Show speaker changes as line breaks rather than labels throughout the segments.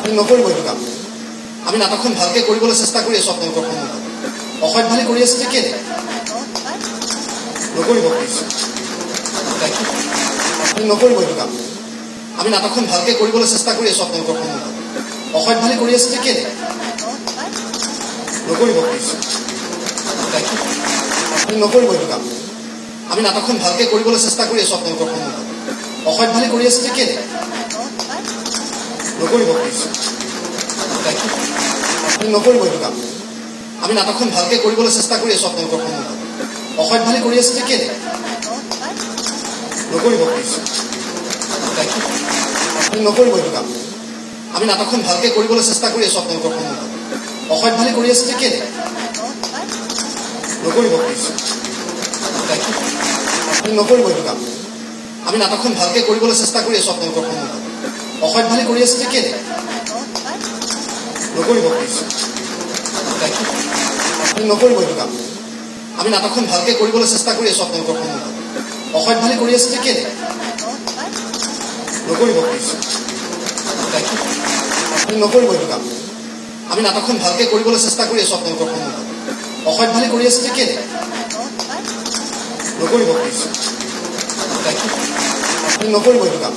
নকৰিব এইটো কাম আমি নাটকখন ভালকে কৰিবলৈ চেষ্টা কৰি আছো আপোনালোকৰ সন্মুখত অসভ্যালি কৰি আছে যে কেলে নকৰিব প্লিজ নকৰিব এইটো কাম আমি নাটকখন ভালকে কৰিবলৈ চেষ্টা কৰি আছো আপোনালোকৰ সন্মুখত অসভ্যালি কৰি আছে যে কেলে নকৰিব প্লিজ নকৰিব এইটো কাম আমি নাটকখন ভালকে কৰিবলৈ চেষ্টা কৰি আছো আপোনালোকৰ সন্মুখত অসভ্যালি কৰি আছে যে কেলে নকৰিব প্লিজ নকৰিব এইটো কাম আমি নাটকখন ভালকে কৰিবলৈ চেষ্টা কৰি আছো আপোনালোকৰ সন্মুখত অসভ্যালি কৰি আছে যে কেলে নকৰিব প্লিজ নকৰিব এইটো কাম আমি নাটকখন ভালকে কৰিবলৈ চেষ্টা কৰি আছো আপোনালোকৰ সন্মুখত অসভ্যালি কৰি আছে যে কেলে নকৰিব প্লিজ নকৰিব এইটো কাম আমি নাটকখন ভালকে কৰিবলৈ চেষ্টা কৰি আছো আপোনালোকৰ সন্মুখত অসভ্যালি কৰি আছে যে কেলে নকৰিব প্লিজ নকৰিব এইটো কাম আমি নাটকখন ভালকে কৰিবলৈ চেষ্টা কৰি আছো আপোনালোকৰ সন্মুখত অসভ্যালি কৰি আছে যে কেলে নকৰিব প্লিজ নকৰিব এইটো কাম আমি নাটকখন ভালকে কৰিবলৈ চেষ্টা কৰি আছো আপোনালোকৰ সন্মুখত অসভ্যালি কৰি আছে যে কেলে নকৰিব প্লিজ নকৰিব এইটো কাম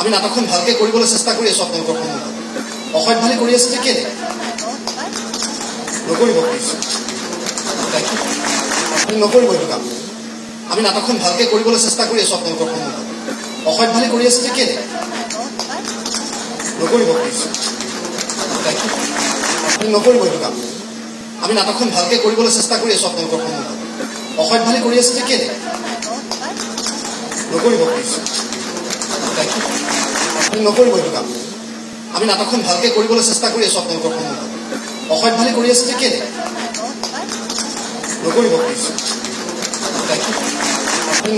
আমি নাটকখন ভালকে কৰিবলৈ চেষ্টা কৰি আছো আপোনালোকৰ সন্মুখত অসভ্যালি কৰি আছে যে কেলে নকৰিব প্লিজ নকৰিব এইটো কাম আমি নাটকখন ভালকে কৰিবলৈ চেষ্টা কৰি আছো আপোনালোকৰ সন্মুখত অসভ্যালি কৰি আছে যে কেলে নকৰিব প্লিজ নকৰিব এইটো কাম আমি নাটকখন ভালকে কৰিবলৈ চেষ্টা কৰি আছো আপোনালোকৰ সন্মুখত অসভ্যালি কৰি আছে যে কেলে নকৰিব প্লিজ নকৰিব এইটো কাম আমি নাটকখন ভালকে কৰিবলৈ চেষ্টা কৰি আছো আপোনালোকৰ সন্মুখত অসভ্যালি কৰি আছে যে কেলে নকৰিব প্লিজ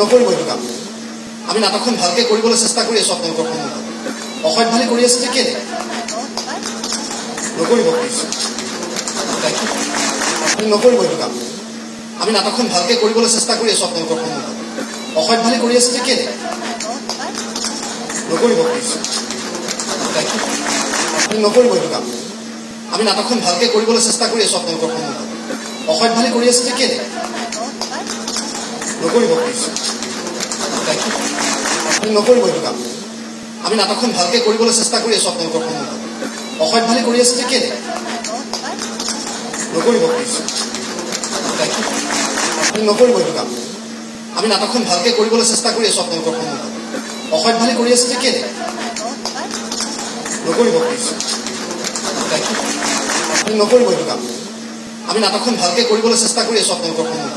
নকৰিব এইটো কাম আমি নাটকখন ভালকে কৰিবলৈ চেষ্টা কৰি আছো আপোনালোকৰ সন্মুখত অসভ্যালি কৰি আছে যে কেলে নকৰিব প্লিজ নকৰিব এইটো কাম আমি নাটকখন ভালকে কৰিবলৈ চেষ্টা কৰি আছো আপোনালোকৰ সন্মুখত অসভ্যালি কৰি আছে যে কেলে নকৰিব প্লিজ নকৰিব এইটো কাম আমি নাটকখন ভালকে কৰিবলৈ চেষ্টা কৰি আছো আপোনালোকৰ সন্মুখত অসভ্যালি কৰি আছে যে কেলে নকৰিব প্লিজ নকৰিব এইটো কাম আমি নাটকখন ভালকে কৰিবলৈ চেষ্টা কৰি আছো আপোনালোকৰ সন্মুখত অসভ্যালি কৰি আছে যে কেলে নকৰিব প্লিজ নকৰিব এইটো কাম আমি নাটকখন ভালকে কৰিবলৈ চেষ্টা কৰি আছো আপোনালোকৰ সন্মুখত অসভ্যালি কৰি আছে যে কেলে নকৰিব প্লিজ নকৰিব এইটো কাম আমি নাটকখন ভালকে কৰিবলৈ চেষ্টা কৰি আছো আপোনালোকৰ সন্মুখত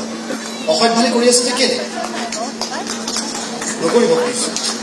অসভ্যালি কৰি আছে যে কেলে নকৰিব প্লিজ